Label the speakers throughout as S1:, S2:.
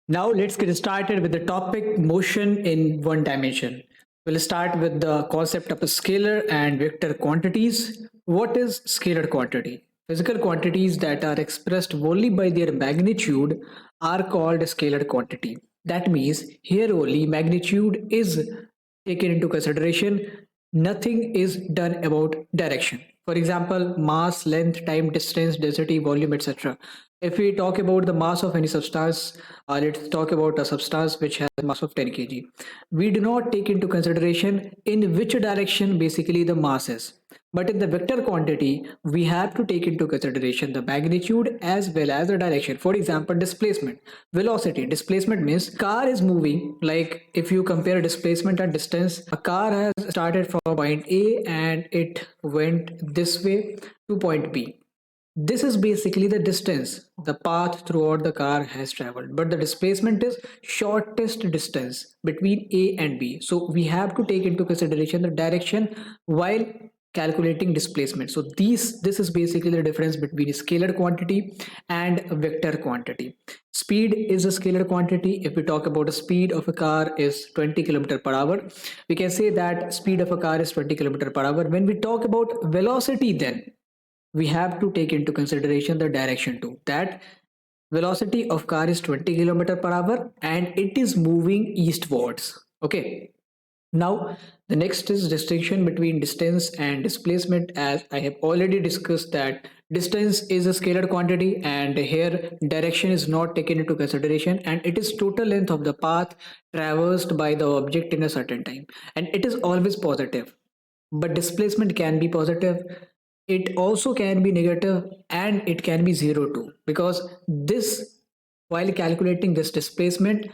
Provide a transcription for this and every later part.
S1: Now let's get started with the topic motion in one dimension. We'll start with the concept of a scalar and vector quantities. What is scalar quantity? Physical quantities that are expressed only by their magnitude are called scalar quantity. That means here only magnitude is taken into consideration. Nothing is done about direction. For example, mass, length, time, distance, density, volume, etc. If we talk about the mass of any substance, let's talk about a substance which has a mass of 10 kg. We do not take into consideration in which direction basically the mass is. But in the vector quantity, we have to take into consideration the magnitude as well as the direction. For example, displacement, velocity. Displacement means car is moving. Like if you compare displacement and distance, a car has started from point A and it went this way to point B. This is basically the distance, the path throughout the car has traveled, but the displacement is shortest distance between A and B. So we have to take into consideration the direction while calculating displacement. So this is basically the difference between scalar quantity and vector quantity. Speed is a scalar quantity. If we talk about the speed of a car is 20 kilometer per hour, we can say that speed of a car is 20 kilometer per hour. When we talk about velocity, then we have to take into consideration the direction too. That velocity of car is 20 kilometer per hour and it is moving eastwards. Okay. Now the next is distinction between distance and displacement. As I have already discussed that distance is a scalar quantity and here direction is not taken into consideration, and it is total length of the path traversed by the object in a certain time, and it is always positive. But displacement can be positive, it also can be negative, and it can be zero too, because this, while calculating this displacement,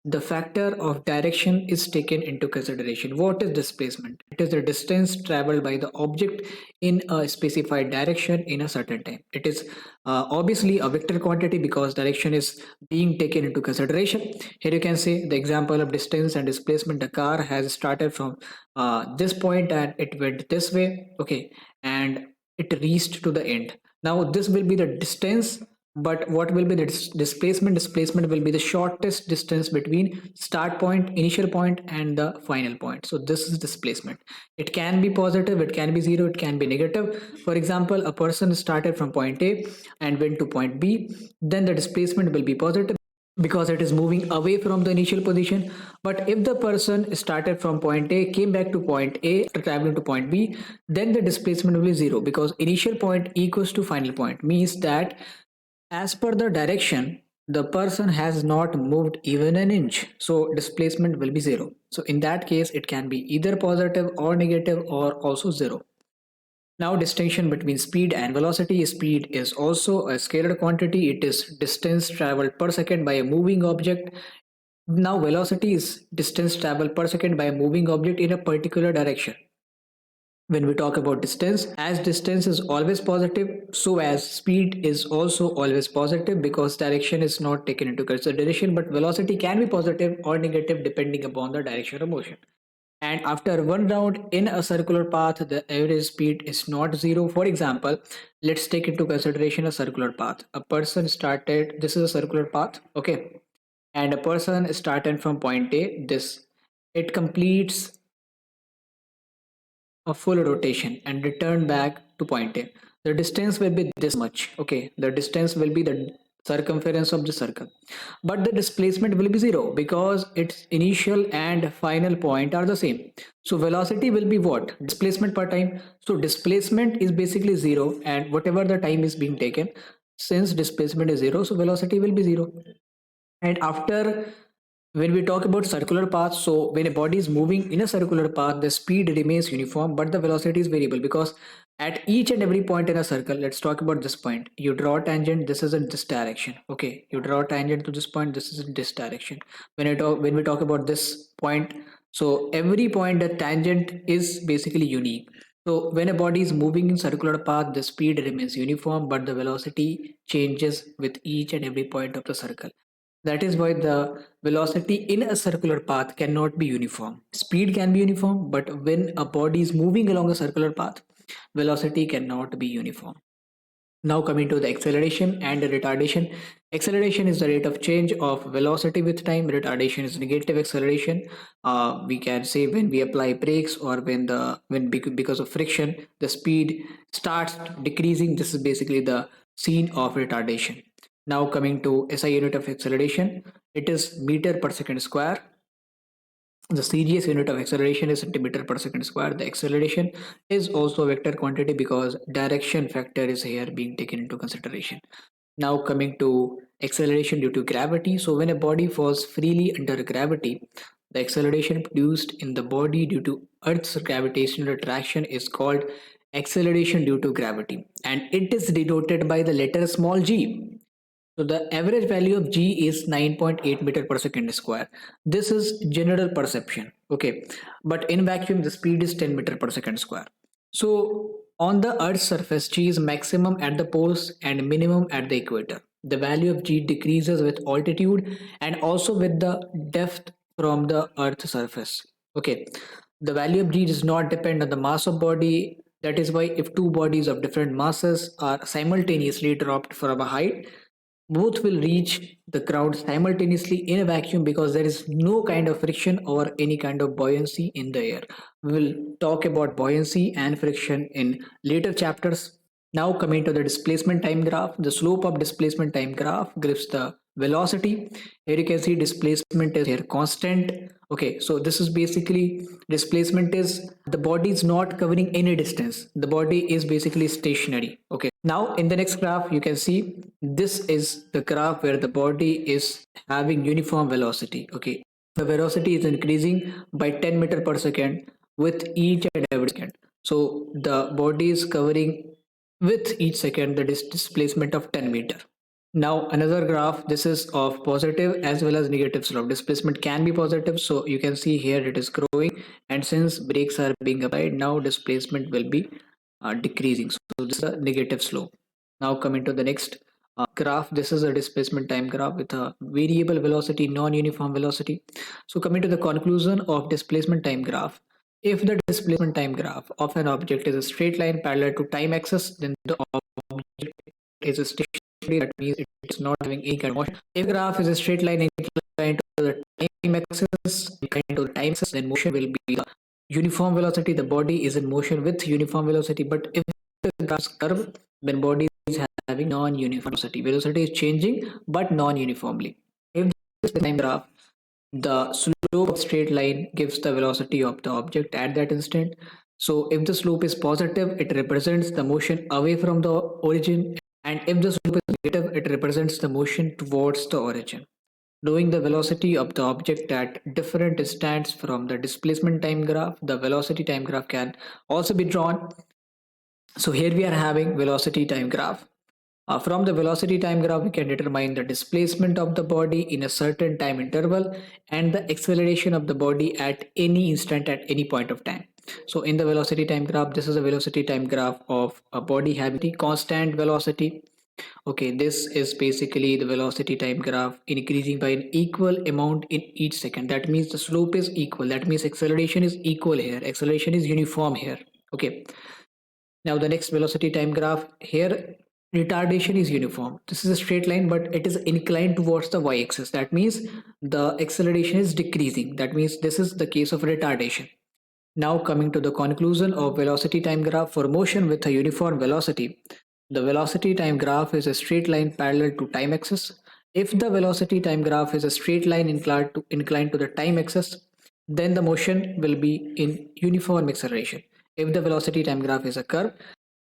S1: the factor of direction is taken into consideration. What is displacement? It is the distance traveled by the object in a specified direction in a certain time. It is obviously a vector quantity because direction is being taken into consideration. Here you can see the example of distance and displacement. The car has started from this point and it went this way, okay, and it reached to the end. Now this will be the distance, but what will be the displacement? Displacement will be the shortest distance between start point, initial point, and the final point. So this is displacement. It can be positive, it can be zero, it can be negative. For example, a person started from point A and went to point B, then the displacement will be positive because it is moving away from the initial position. But if the person started from point A, came back to point A after traveling to point B, then the displacement will be zero because initial point equals to final point, means that as per the direction, the person has not moved even an inch, so displacement will be zero. So in that case, it can be either positive or negative or also zero. Now, distinction between speed and velocity. Speed is also a scalar quantity. It is distance traveled per second by a moving object. Now, velocity is distance traveled per second by a moving object in a particular direction. When we talk about distance, as distance is always positive, so as speed is also always positive because direction is not taken into consideration, but velocity can be positive or negative depending upon the direction of motion. And after one round in a circular path, the average speed is not zero. For example, let's take into consideration a circular path. A person started, this is a circular path, okay, and a person started from point A, this, it completes a full rotation and return back to point A. The distance will be this much. Okay, the distance will be the circumference of the circle, but the displacement will be zero because its initial and final point are the same. So velocity will be what? Displacement per time. So displacement is basically zero, and whatever the time is being taken, since displacement is zero, so velocity will be zero. And after, when we talk about circular paths, so when a body is moving in a circular path, the speed remains uniform, but the velocity is variable because at each and every point in a circle, let's talk about this point. You draw a tangent, this is in this direction. Okay, you draw a tangent to this point, this is in this direction. When we talk about this point, so every point, the tangent is basically unique. So when a body is moving in circular path, the speed remains uniform, but the velocity changes with each and every point of the circle. That is why the velocity in a circular path cannot be uniform. Speed can be uniform, but when a body is moving along a circular path, velocity cannot be uniform. Now coming to the acceleration and the retardation. Acceleration is the rate of change of velocity with time. Retardation is negative acceleration. We can say when we apply brakes or because of friction, the speed starts decreasing. This is basically the scene of retardation. Now coming to SI unit of acceleration, it is meter per second square. The CGS unit of acceleration is centimeter per second square. The acceleration is also a vector quantity because direction factor is here being taken into consideration. Now coming to acceleration due to gravity. So when a body falls freely under gravity, the acceleration produced in the body due to Earth's gravitational attraction is called acceleration due to gravity, and it is denoted by the letter small g. So the average value of G is 9.8 meter per second square. This is general perception. Okay. But in vacuum, the speed is 10 meter per second square. So on the Earth's surface, G is maximum at the poles and minimum at the equator. The value of G decreases with altitude and also with the depth from the Earth's surface. Okay. The value of G does not depend on the mass of body. That is why if two bodies of different masses are simultaneously dropped from a height, both will reach the ground simultaneously in a vacuum because there is no kind of friction or any kind of buoyancy in the air. We will talk about buoyancy and friction in later chapters. Now coming to the displacement time graph, the slope of displacement time graph gives the velocity. Here you can see displacement is here constant. Okay, so this is basically displacement is the body is not covering any distance. The body is basically stationary. Okay, now in the next graph you can see this is the graph where the body is having uniform velocity. Okay, the velocity is increasing by 10 meter per second with each and every second. So the body is covering with each second the displacement of 10 meter. Now another graph, this is of positive as well as negative slope. Displacement can be positive, so you can see here it is growing, and since brakes are being applied, now displacement will be decreasing. So this is a negative slope. Now coming to the next graph, this is a displacement time graph with a variable velocity, non-uniform velocity. So coming to the conclusion of displacement time graph, if the displacement time graph of an object is a straight line parallel to time axis, then the object is a stationary. That means it is not having any kind of motion. If the graph is a straight line inclined to the time axis, inclined to the time axis, then motion will be the uniform velocity. The body is in motion with uniform velocity. But if the graph is curved, then body is having non-uniform velocity. Velocity is changing but non-uniformly. If this time graph, the slope of straight line gives the velocity of the object at that instant. So if the slope is positive, it represents the motion away from the origin, and if the slope is negative, it represents the motion towards the origin. Knowing the velocity of the object at different instants from the displacement time graph, the velocity time graph can also be drawn. So here we are having velocity time graph. From the velocity time graph, we can determine the displacement of the body in a certain time interval and the acceleration of the body at any instant at any point of time. So in the velocity time graph, this is a velocity time graph of a body having constant velocity. Okay, this is basically the velocity time graph increasing by an equal amount in each second. That means the slope is equal. That means acceleration is equal here. Acceleration is uniform here. Okay. Now the next velocity time graph here, retardation is uniform. This is a straight line, but it is inclined towards the y-axis. That means the acceleration is decreasing. That means this is the case of retardation. Now coming to the conclusion of velocity time graph for motion with a uniform velocity. The velocity time graph is a straight line parallel to time axis. If the velocity time graph is a straight line inclined to the time axis, then the motion will be in uniform acceleration. If the velocity time graph is a curve,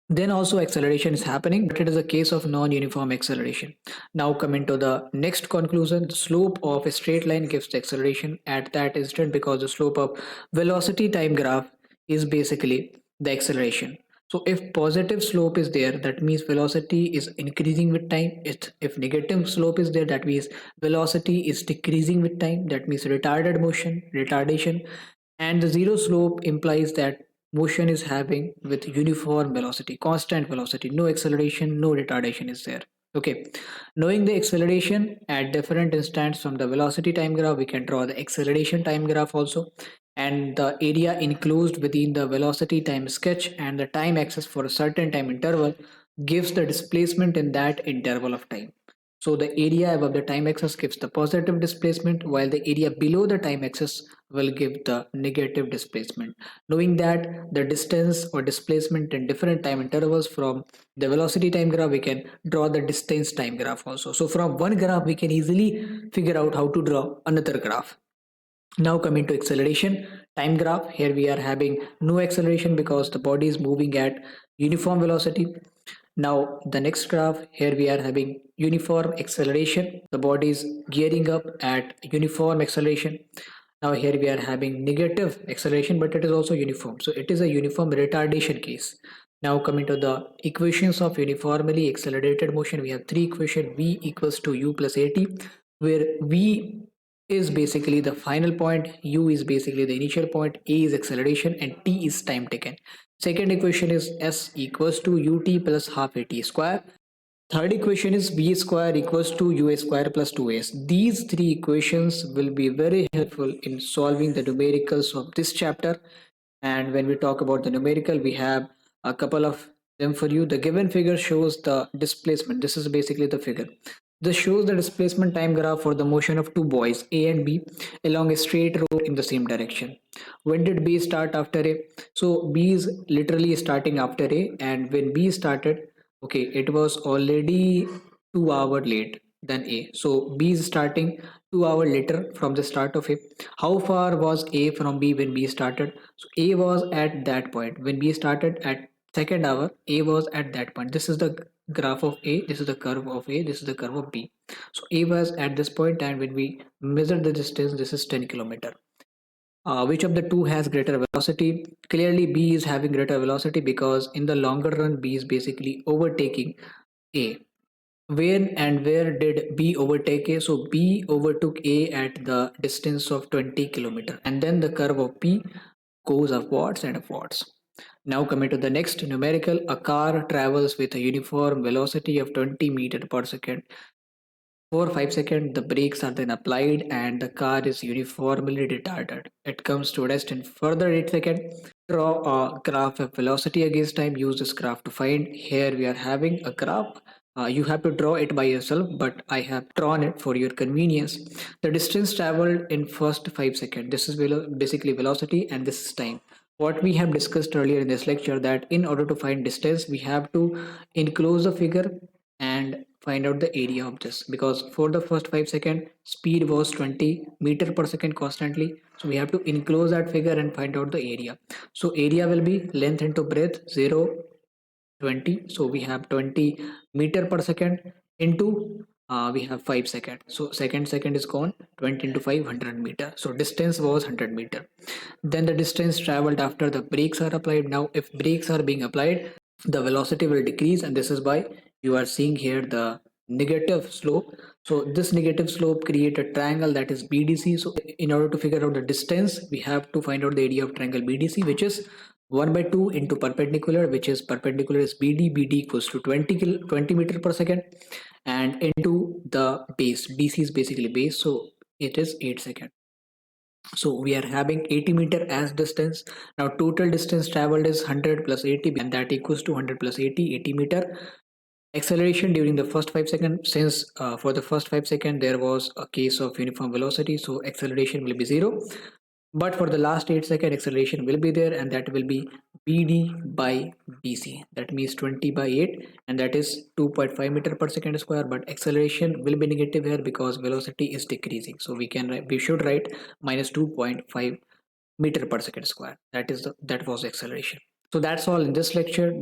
S1: then also acceleration is happening, but it is a case of non-uniform acceleration. Now coming to the next conclusion, the slope of a straight line gives the acceleration at that instant because the slope of velocity time graph is basically the acceleration. So if positive slope is there, that means velocity is increasing with time. If negative slope is there, that means velocity is decreasing with time. That means retarded motion, retardation. And the zero slope implies that motion is having with uniform velocity, constant velocity, no acceleration, no retardation is there. Okay, knowing the acceleration at different instants from the velocity time graph, we can draw the acceleration time graph also, and the area enclosed within the velocity time sketch and the time axis for a certain time interval. gives the displacement in that interval of time. So the area above the time axis gives the positive displacement, while the area below the time axis will give the negative displacement. Knowing that the distance or displacement in different time intervals from the velocity time graph, we can draw the distance time graph also. So from one graph, we can easily figure out how to draw another graph. Now coming to acceleration time graph, here we are having no acceleration because the body is moving at uniform velocity. Now the next graph, here we are having uniform acceleration. The body is gearing up at uniform acceleration. Now here we are having negative acceleration, but it is also uniform. So it is a uniform retardation case. Now coming to the equations of uniformly accelerated motion, we have three equations: V equals to U plus AT, where V is basically the final point, U is basically the initial point, A is acceleration, and T is time taken. Second equation is S equals to UT plus half AT square. Third equation is V square equals to UA square plus 2S. These three equations will be very helpful in solving the numericals of this chapter. And when we talk about the numerical, we have a couple of them for you. The given figure shows the displacement. This is basically the figure. This shows the displacement time graph for the motion of two boys, A and B, along a straight road in the same direction. When did B start after A? So B is literally starting after A, and when B started, okay, it was already 2 hours late than A. So B is starting 2 hours later from the start of A. How far was A from B when B started? So A was at that point. When B started at second hour, A was at that point. This is the graph of A, this is the curve of A, this is the curve of B. So A was at this point, and when we measure the distance, this is 10 kilometer. Which of the two has greater velocity? Clearly B is having greater velocity because in the longer run B is basically overtaking A. When and where did B overtake A? So B overtook A at the distance of 20 kilometer, and then the curve of B goes upwards and upwards. Now coming to the next numerical, a car travels with a uniform velocity of 20 meter per second. For 5 seconds, the brakes are then applied and the car is uniformly retarded. It comes to rest in further 8 seconds. Draw a graph of velocity against time. Use this graph to find. Here we are having a graph. You have to draw it by yourself, but I have drawn it for your convenience. The distance traveled in first 5 seconds. This is basically velocity, and this is time. What we have discussed earlier in this lecture, that in order to find distance, we have to enclose the figure and find out the area of this, because for the first 5 seconds speed was 20 meter per second constantly, so we have to enclose that figure and find out the area. So area will be length into breadth 0 20, so we have 20 meter per second into we have 5 seconds, so second is gone, 20 into 500 meter, so distance was 100 meter. Then the distance traveled after the brakes are applied. Now if brakes are being applied, the velocity will decrease, and this is why you are seeing here the negative slope. So this negative slope create a triangle, that is BDC. So in order to figure out the distance, we have to find out the area of triangle BDC, which is 1 by 2 into perpendicular, which is perpendicular is BD equals to 20 meter per second, and into the base, BC is basically base, so it is 8 seconds. So we are having 80 meter as distance. Now total distance traveled is 100 plus 80, and that equals to 100 plus 80 meter. Acceleration during the first 5 seconds, since for the first 5 seconds there was a case of uniform velocity, so acceleration will be 0. But for the last 8 second, acceleration will be there, and that will be BD by BC. That means 20 by 8, and that is 2.5 meter per second square. But acceleration will be negative here because velocity is decreasing. So we should write minus 2.5 meter per second square. That was acceleration. So that's all in this lecture.